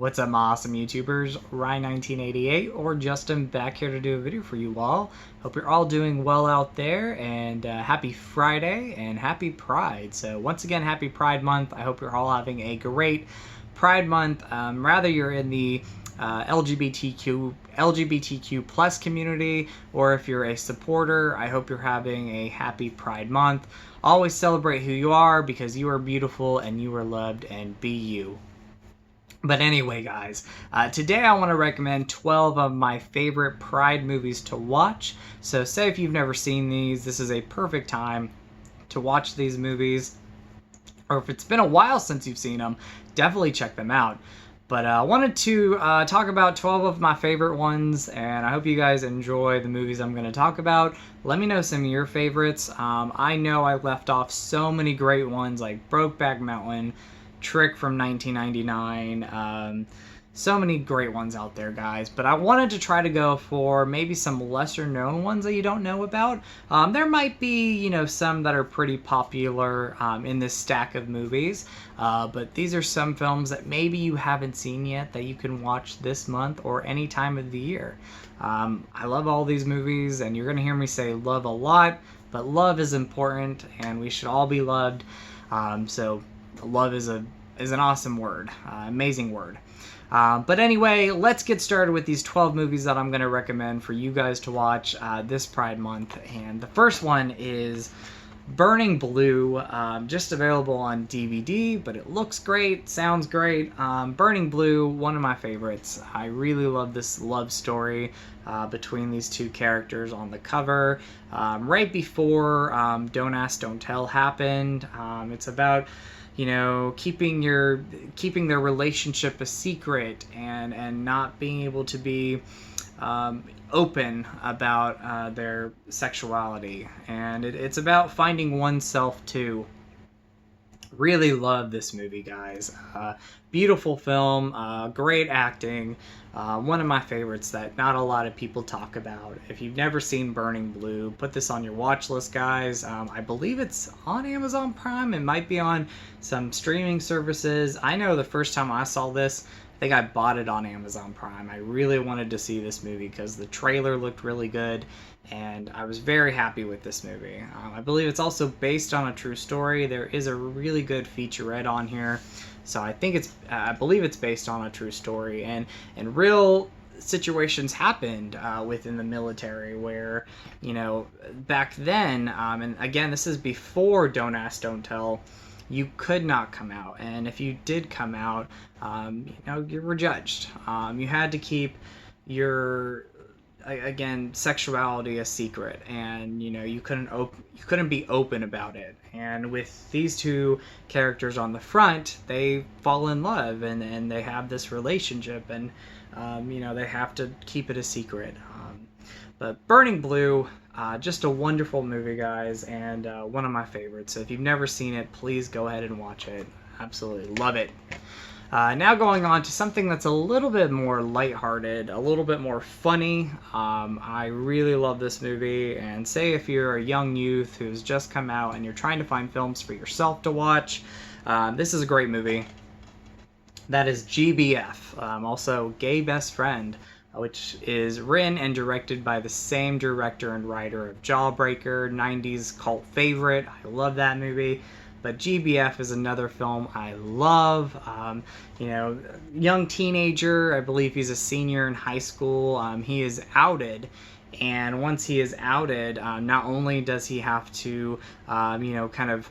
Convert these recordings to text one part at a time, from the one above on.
What's up, my awesome YouTubers? Ryan1988 or Justin back here to do a video for you all. Hope you're all doing well out there, and happy Friday and happy Pride. So once again, happy Pride Month. I hope you're all having a great Pride Month. Rather you're in the LGBTQ plus community, or if you're a supporter, I hope you're having a happy Pride Month. Always celebrate who you are, because you are beautiful and you are loved, and be you. But anyway, guys, today I want to recommend 12 of my favorite Pride movies to watch. So say if you've never seen these, this is a perfect time to watch these movies. Or if it's been a while since you've seen them, definitely check them out. But I wanted to talk about 12 of my favorite ones, and I hope you guys enjoy the movies I'm going to talk about. Let me know some of your favorites. I know I left off so many great ones like Brokeback Mountain, Trick from 1999, so many great ones out there, guys, but I wanted to try to go for maybe some lesser known ones that you don't know about. There might be, some that are pretty popular in this stack of movies, but these are some films that maybe you haven't seen yet that you can watch this month or any time of the year. I love all these movies, and you're gonna hear me say love a lot, but love is important and we should all be loved. So love is an awesome word, amazing word. But anyway, let's get started with these 12 movies that I'm going to recommend for you guys to watch this Pride Month. And the first one is Burning Blue, just available on DVD, but it looks great, sounds great. Burning Blue, one of my favorites. I really love this love story between these two characters on the cover. Right before Don't Ask, Don't Tell happened. It's about keeping their relationship a secret and not being able to be open about their sexuality, and it's about finding oneself too. Really love this movie, guys. Beautiful film, great acting, one of my favorites that not a lot of people talk about. If you've never seen Burning Blue, put this on your watch list, guys. I believe it's on Amazon Prime. It might be on some streaming services. I know the first time I saw this, I think I bought it on Amazon Prime. I really wanted to see this movie because the trailer looked really good, and I was very happy with this movie. I believe it's also based on a true story. There is a really good featurette on here, so I believe it's based on a true story, and real situations happened within the military where, back then, and again, this is before Don't Ask, Don't Tell, you could not come out, and if you did come out, you were judged. You had to keep your sexuality a secret, and you couldn't be open about it. And with these two characters on the front, they fall in love, and they have this relationship, and they have to keep it a secret. But Burning Blue, just a wonderful movie, guys, and one of my favorites. So if you've never seen it, please go ahead and watch it. Absolutely love it. Now going on to something that's a little bit more lighthearted, a little bit more funny. I really love this movie, and say if you're a young youth who's just come out and you're trying to find films for yourself to watch, this is a great movie. That is GBF, also Gay Best Friend, which is written and directed by the same director and writer of Jawbreaker, 90s cult favorite. I love that movie. But GBF is another film I love. Young teenager, I believe he's a senior in high school. He is outed, and once he is outed, not only does he have to, kind of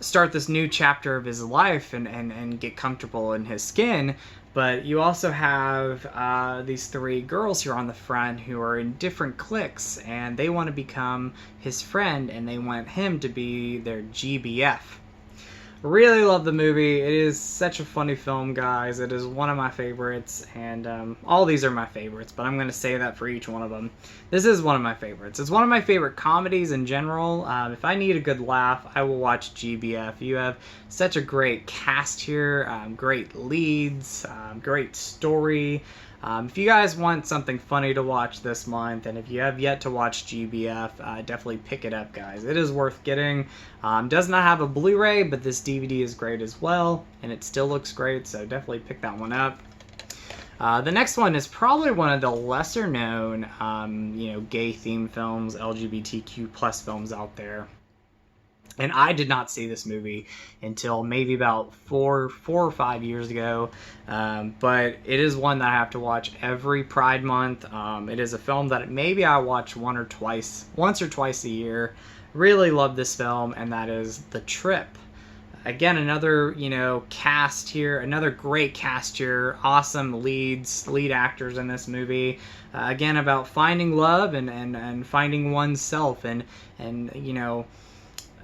start this new chapter of his life and get comfortable in his skin, but you also have these three girls here on the front who are in different cliques, and they want to become his friend, and they want him to be their GBF. Really love the movie. It is such a funny film, guys. It is one of my favorites, and all these are my favorites, but I'm going to say that for each one of them. This is one of my favorites. It's one of my favorite comedies in general. If I need a good laugh, I will watch GBF. You have such a great cast here, great leads, great story. If you guys want something funny to watch this month, and if you have yet to watch GBF, definitely pick it up, guys. It is worth getting. Does not have a Blu-ray, but this DVD is great as well, and it still looks great, so definitely pick that one up. The next one is probably one of the lesser known, gay themed films, LGBTQ plus films out there. And I did not see this movie until maybe about 4 or 5 years ago. But it is one that I have to watch every Pride Month. It is a film that maybe I watch once or twice a year. Really love this film, and that is The Trip. Again, another, cast here, another great cast here, awesome lead actors in this movie. Again, about finding love and finding oneself and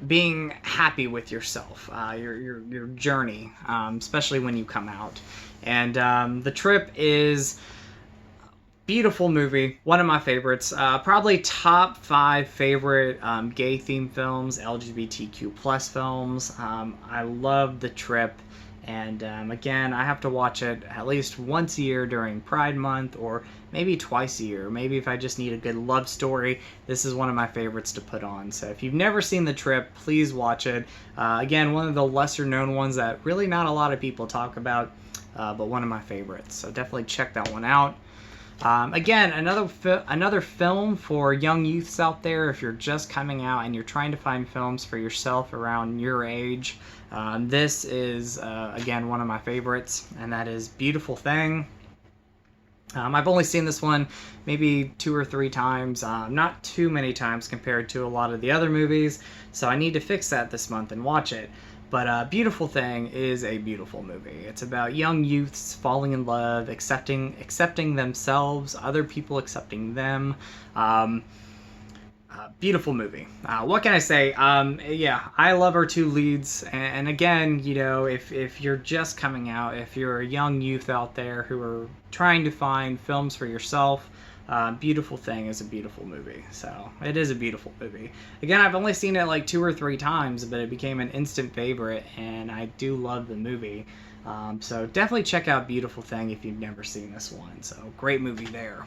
being happy with yourself, your journey, especially when you come out. And The Trip is beautiful movie, one of my favorites, probably top 5 favorite gay themed films, LGBTQ plus films. I love The Trip, and again, I have to watch it at least once a year during Pride Month, or maybe twice a year. Maybe if I just need a good love story, this is one of my favorites to put on. So if you've never seen The Trip, please watch it. Again, one of the lesser known ones that really not a lot of people talk about, but one of my favorites. So definitely check that one out. Again, another film for young youths out there. If you're just coming out and you're trying to find films for yourself around your age, this is again one of my favorites, and that is Beautiful Thing. I've only seen this one maybe 2 or 3 times, not too many times compared to a lot of the other movies, so I need to fix that this month and watch it. But Beautiful Thing is a beautiful movie. It's about young youths falling in love, accepting themselves, other people accepting them. Beautiful movie. What can I say? Yeah, I love our 2 leads. And again, if you're just coming out, if you're a young youth out there who are trying to find films for yourself, Beautiful Thing is a beautiful movie. So it is a beautiful movie. Again, I've only seen it like 2 or 3 times, but it became an instant favorite, and I do love the movie. So definitely check out Beautiful Thing if you've never seen this one. So great movie there.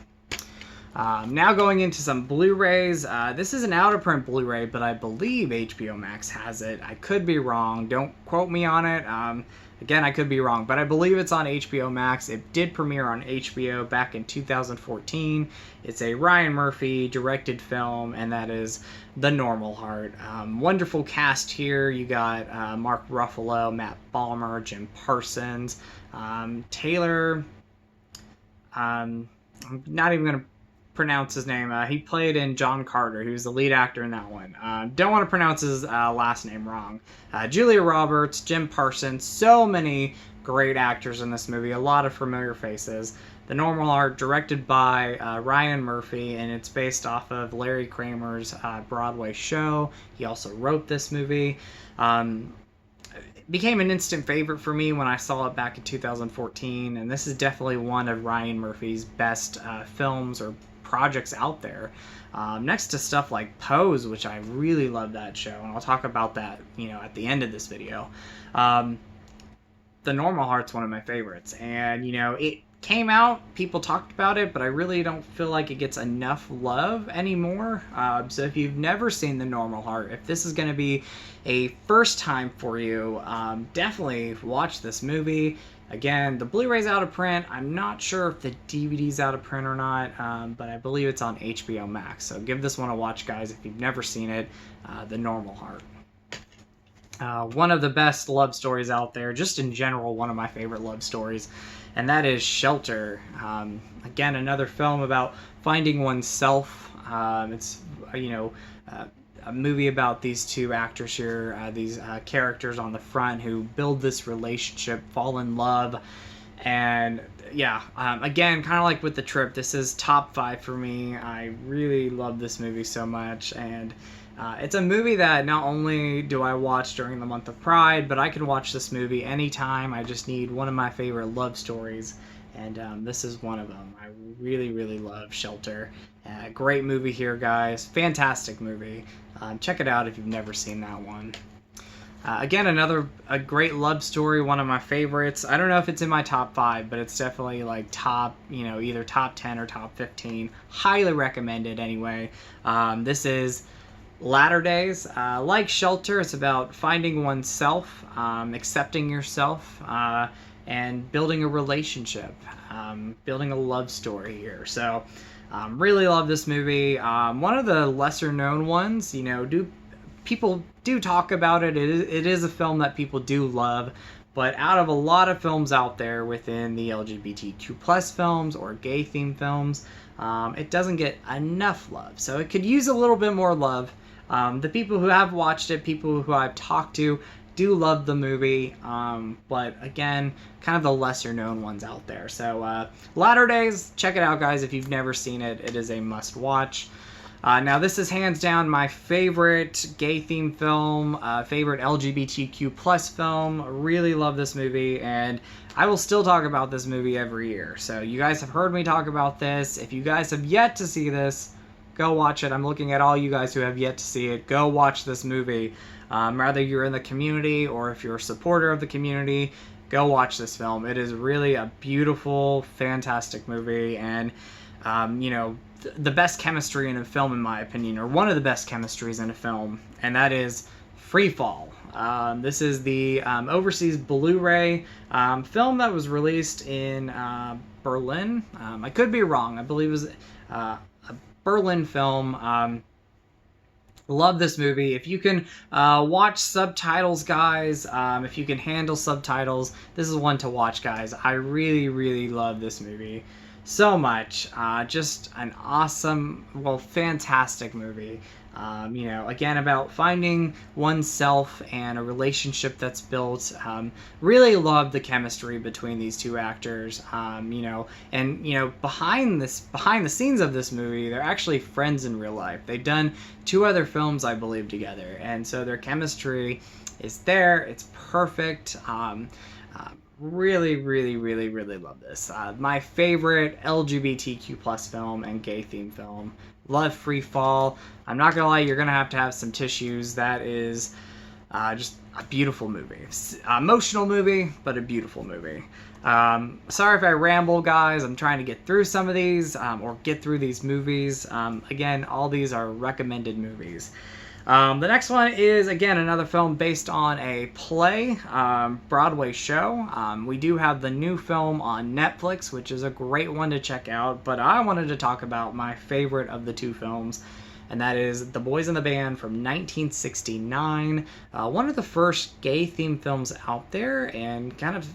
Now going into some Blu-rays. This is an out-of-print Blu-ray, but I believe HBO Max has it. I could be wrong. Don't quote me on it. Again, I could be wrong, but I believe it's on HBO Max. It did premiere on HBO back in 2014. It's a Ryan Murphy directed film, and that is The Normal Heart. Wonderful cast here. You got Mark Ruffalo, Matt Bomer, Jim Parsons, Taylor. I'm not even going to pronounce his name. He played in John Carter. He was the lead actor in that one. Don't want to pronounce his last name wrong. Julia Roberts, Jim Parsons, so many great actors in this movie. A lot of familiar faces. The Normal Heart, directed by Ryan Murphy, and it's based off of Larry Kramer's Broadway show. He also wrote this movie. It became an instant favorite for me when I saw it back in 2014, and this is definitely one of Ryan Murphy's best films or projects out there, next to stuff like Pose, which I really love that show, and I'll talk about that at the end of this video. The Normal Heart's one of my favorites, and it came out, people talked about it, but I really don't feel like it gets enough love anymore. So if you've never seen The Normal Heart, if this is going to be a first time for you, definitely watch this movie. Again, the Blu-ray's out of print. I'm not sure if the DVD's out of print or not, but I believe it's on HBO Max. So give this one a watch, guys, if you've never seen it, The Normal Heart. One of the best love stories out there, just in general, one of my favorite love stories, and that is Shelter. Again, another film about finding oneself. It's, a movie about these 2 actors here, these characters on the front who build this relationship, fall in love, and yeah, again, kind of like with The Trip, this is top 5 for me. I really love this movie so much, and it's a movie that not only do I watch during the month of Pride, but I can watch this movie anytime. I just need one of my favorite love stories, and this is one of them. I really, really love Shelter. Great movie here, guys. Fantastic movie. Check it out if you've never seen that one. Again, a great love story, one of my favorites. I don't know if it's in my top 5, but it's definitely like top, either top 10 or top 15. Highly recommended anyway. This is Latter Days. Like Shelter, it's about finding oneself, accepting yourself, and building a relationship, building a love story here. So really love this movie. One of the lesser known ones, people do talk about it. It is a film that people do love, but out of a lot of films out there within the LGBTQ plus films or gay themed films, it doesn't get enough love. So it could use a little bit more love. The people who have watched it, people who I've talked to, do love the movie, but again, kind of the lesser known ones out there. So Latter Days, check it out, guys. If you've never seen it, it is a must watch. Now, this is hands down my favorite gay themed film, favorite LGBTQ plus film. I really love this movie, and I will still talk about this movie every year. So you guys have heard me talk about this. If you guys have yet to see this, go watch it. I'm looking at all you guys who have yet to see it. Go watch this movie. Whether you're in the community or if you're a supporter of the community, go watch this film. It is really a beautiful, fantastic movie, and the best chemistry in a film, in my opinion, or one of the best chemistries in a film, and that is Free Fall. This is the overseas Blu-ray film that was released in Berlin. I could be wrong. I believe it was a Berlin film. Love this movie. If you can watch subtitles, guys, if you can handle subtitles, this is one to watch, guys. I really, really love this movie so much. Just an awesome, fantastic movie. Again, about finding oneself and a relationship that's built. Really love the chemistry between these two actors. Behind the scenes of this movie, they're actually friends in real life. They've done 2 other films, I believe, together, and so their chemistry is there. It's perfect. Really, really, really, really love this. My favorite LGBTQ plus film and gay themed film. Love Free Fall. I'm not gonna lie, you're gonna have to have some tissues. That is just a beautiful movie. Emotional movie, but a beautiful movie. Sorry if I ramble, guys. I'm trying to get through some of these, or get through these movies. Again, all these are recommended movies. The next one is, again, another film based on a play, Broadway show. We do have the new film on Netflix, which is a great one to check out, but I wanted to talk about my favorite of the 2 films, and that is The Boys in the Band from 1969. One of the first gay-themed films out there, and kind of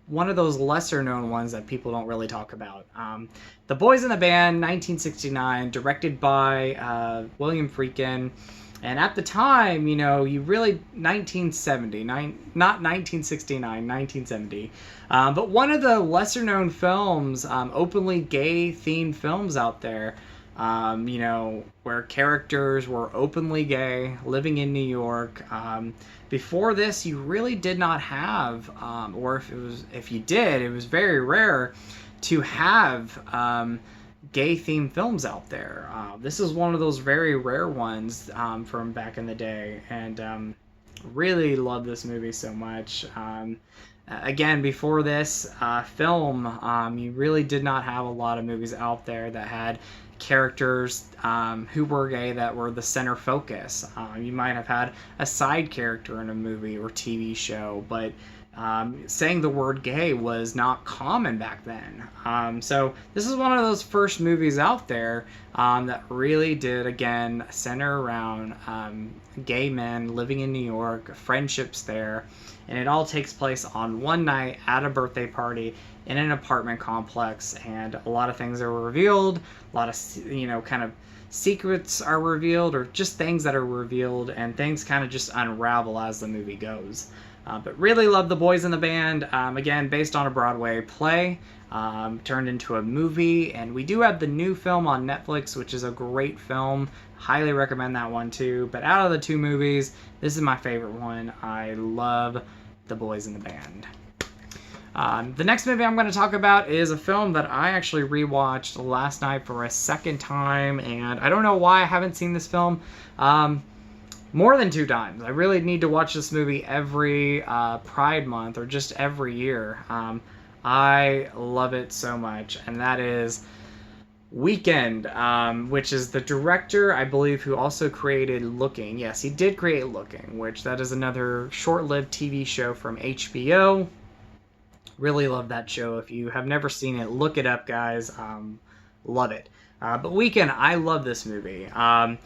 one of those lesser known ones that people don't really talk about. The Boys in the Band, 1969, directed by William Friedkin. And at the time, 1970, not 1969, 1970. But one of the lesser known films, openly gay themed films out there, where characters were openly gay, living in New York. Before this, you really did not have, or if you did, it was very rare to have gay-themed films out there. This is one of those very rare ones from back in the day, and really love this movie so much. Again, before this film, you really did not have a lot of movies out there that had characters who were gay that were the center focus. You might have had a side character in a movie or TV show, but saying the word gay was not common back then. So this is one of those first movies out there that really did, again, center around gay men living in New York, friendships there, and it all takes place on one night at a birthday party in an apartment complex, and a lot of things are revealed, a lot of, kind of secrets are revealed, or just things that are revealed, and things kind of just unravel as the movie goes. But really love The Boys in the Band. Again, based on a Broadway play, turned into a movie, and we do have the new film on Netflix, which is a great film. Highly recommend that one too. But out of the 2 movies, this is my favorite one. I love The Boys in the Band. The next movie I'm going to talk about is a film that I actually rewatched last night for a second time, and I don't know why I haven't seen this film more than 2 times. I really need to watch this movie every Pride Month, or just every year. I love it so much, and that is Weekend, which is the director, I believe, who also created Looking. Yes, he did create Looking, which that is another short-lived TV show from HBO. Really love that show. If you have never seen it, look it up, guys. Love it. But Weekend, I love this movie. Again,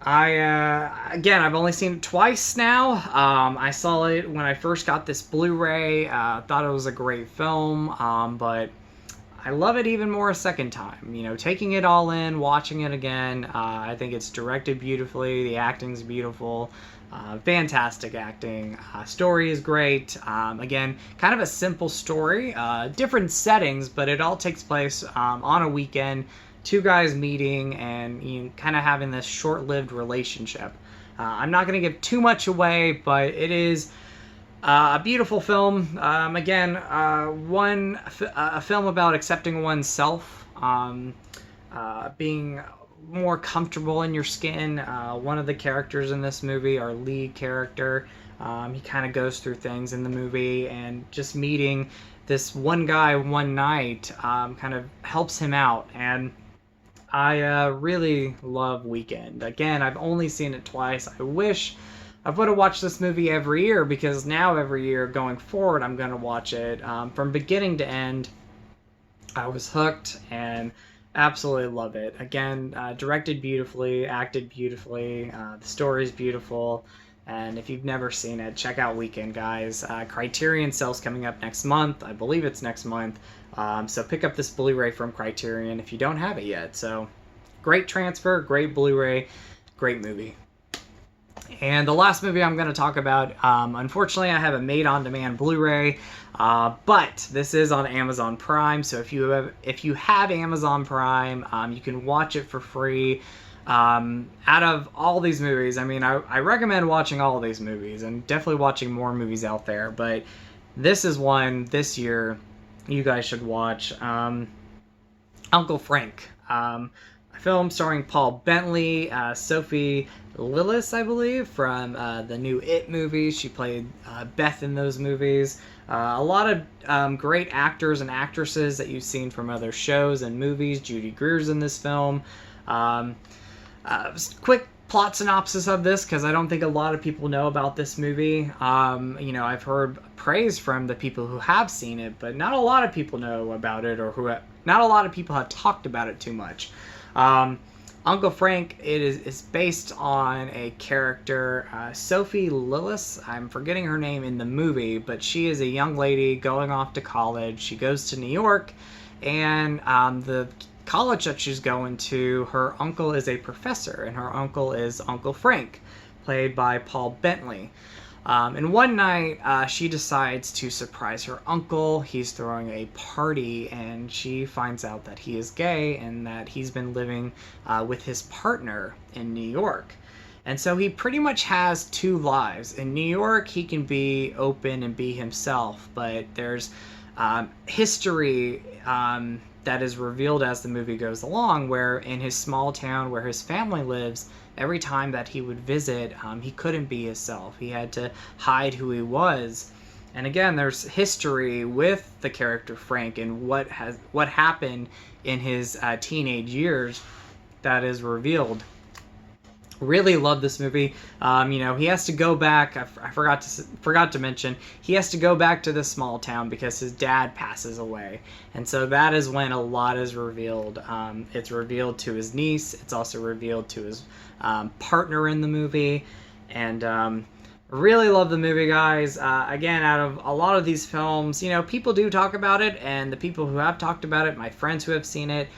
I've only seen it twice now. I saw it when I first got this Blu-ray. Thought it was a great film, but I love it even more a second time. You know, taking it all in, watching it again. I think it's directed beautifully. The acting's beautiful. Fantastic acting. Story is great. Again, kind of a simple story. Different settings, but it all takes place on a weekend. Two guys meeting and kind of having this short-lived relationship. I'm not going to give too much away, but it is a beautiful film. Again, a film about accepting oneself, being more comfortable in your skin. One of the characters in this movie, our lead character, he kind of goes through things in the movie, and just meeting this one guy one night kind of helps him out. And I really love Weekend. Again, I've only seen it twice. I wish I would have watched this movie every year, because now every year going forward, I'm going to watch it from beginning to end. I was hooked and absolutely love it. Again, directed beautifully, acted beautifully, the story is beautiful, and if you've never seen it, check out Weekend, guys. Criterion sale's coming up next month. I believe it's next month. So pick up this Blu-ray from Criterion if you don't have it yet. So great transfer, great Blu-ray, great movie. And the last movie I'm going to talk about, unfortunately, I have a made-on-demand Blu-ray, but this is on Amazon Prime. So if you have Amazon Prime, you can watch it for free. Out of all these movies, I mean, I recommend watching all of these movies, and definitely watching more movies out there. But this is one this year you guys should watch. Uncle Frank. A film starring Paul Bentley, Sophie Lillis, I believe, from the new It movies. She played Beth in those movies. A lot of great actors and actresses that you've seen from other shows and movies. Judy Greer's in this film. Quick plot synopsis of this, because I don't think a lot of people know about this movie. I've heard praise from the people who have seen it, but not a lot of people know about it, or not a lot of people have talked about it too much. Uncle Frank, it is based on a character, Sophie Lillis. I'm forgetting her name in the movie, but she is a young lady going off to college. She goes to New York, and the college that she's going to, her uncle is a professor, and her uncle is Uncle Frank, played by Paul Bentley. And one night, she decides to surprise her uncle. He's throwing a party, and she finds out that he is gay and that he's been living with his partner in New York. And so he pretty much has two lives. In New York, he can be open and be himself, but there's history that is revealed as the movie goes along, where in his small town where his family lives, every time that he would visit, he couldn't be himself. He had to hide who he was. And again, there's history with the character Frank and what happened in his teenage years that is revealed. Really love this movie. He has to go back. I forgot to mention, he has to go back to this small town because his dad passes away, and so that is when a lot is revealed. It's revealed to his niece. It's also revealed to his partner in the movie, and really love the movie, guys. Again, out of a lot of these films, people do talk about it, and the people who have talked about it, my friends who have seen it,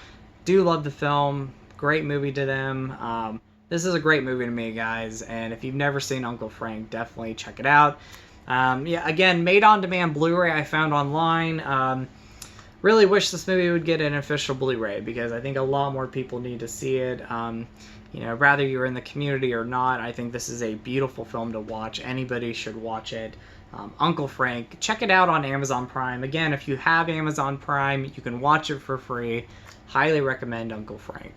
do love the film. Great movie to them. This is a great movie to me, guys, and if you've never seen Uncle Frank, definitely check it out. Again, made-on-demand Blu-ray I found online. Really wish this movie would get an official Blu-ray, because I think a lot more people need to see it. Whether you're in the community or not, I think this is a beautiful film to watch. Anybody should watch it. Uncle Frank, check it out on Amazon Prime. Again, if you have Amazon Prime, you can watch it for free. Highly recommend Uncle Frank.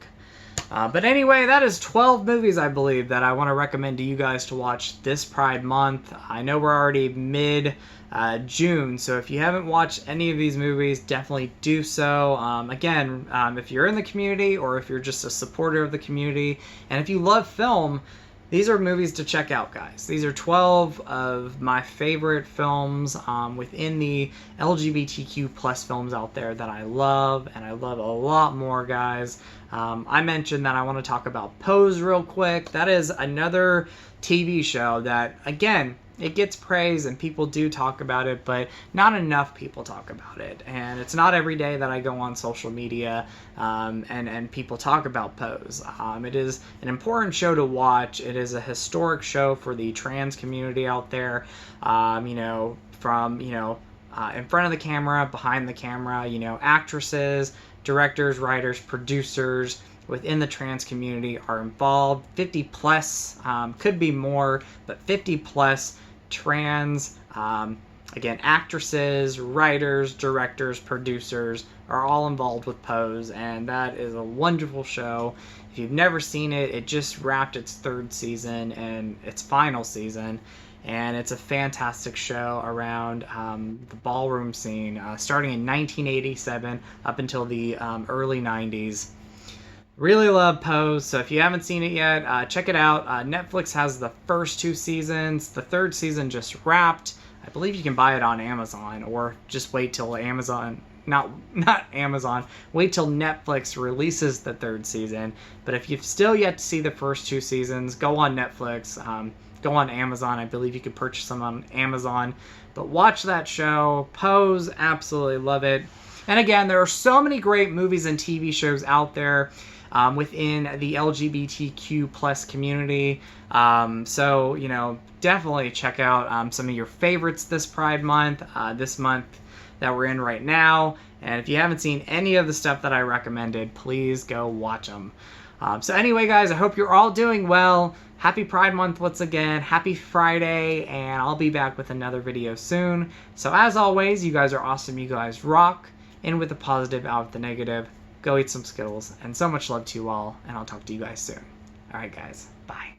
But anyway, that is 12 movies, I believe, that I want to recommend to you guys to watch this Pride Month. I know we're already mid-June, so if you haven't watched any of these movies, definitely do so. If you're in the community, or if you're just a supporter of the community, and if you love film, these are movies to check out, guys. These are 12 of my favorite films within the LGBTQ plus films out there that I love, and I love a lot more, guys. I mentioned that I want to talk about Pose real quick. That is another TV show that, again, it gets praise and people do talk about it, but not enough people talk about it. And it's not every day that I go on social media and people talk about Pose. It is an important show to watch. It is a historic show for the trans community out there. From in front of the camera, behind the camera, actresses, directors, writers, producers within the trans community are involved. 50 plus, could be more, but 50 plus trans, again, actresses, writers, directors, producers are all involved with Pose, and that is a wonderful show. If you've never seen it, it just wrapped its 3rd season and its final season, and it's a fantastic show around the ballroom scene, starting in 1987 up until the early 90s. Really love Pose, so if you haven't seen it yet, check it out. Netflix has the first 2 seasons. The 3rd season just wrapped. I believe you can buy it on Amazon, or just wait till Amazon, not Amazon, wait till Netflix releases the 3rd season. But if you've still yet to see the first 2 seasons, go on Netflix, go on Amazon. I believe you could purchase them on Amazon. But watch that show. Pose, absolutely love it. And again, there are so many great movies and TV shows out there within the LGBTQ plus community. So, definitely check out some of your favorites this Pride Month, this month that we're in right now. And if you haven't seen any of the stuff that I recommended, please go watch them. So anyway, guys, I hope you're all doing well. Happy Pride Month once again. Happy Friday, and I'll be back with another video soon. So as always, you guys are awesome. You guys rock. In with the positive, out with the negative. Go eat some Skittles, and so much love to you all, and I'll talk to you guys soon. All right, guys. Bye.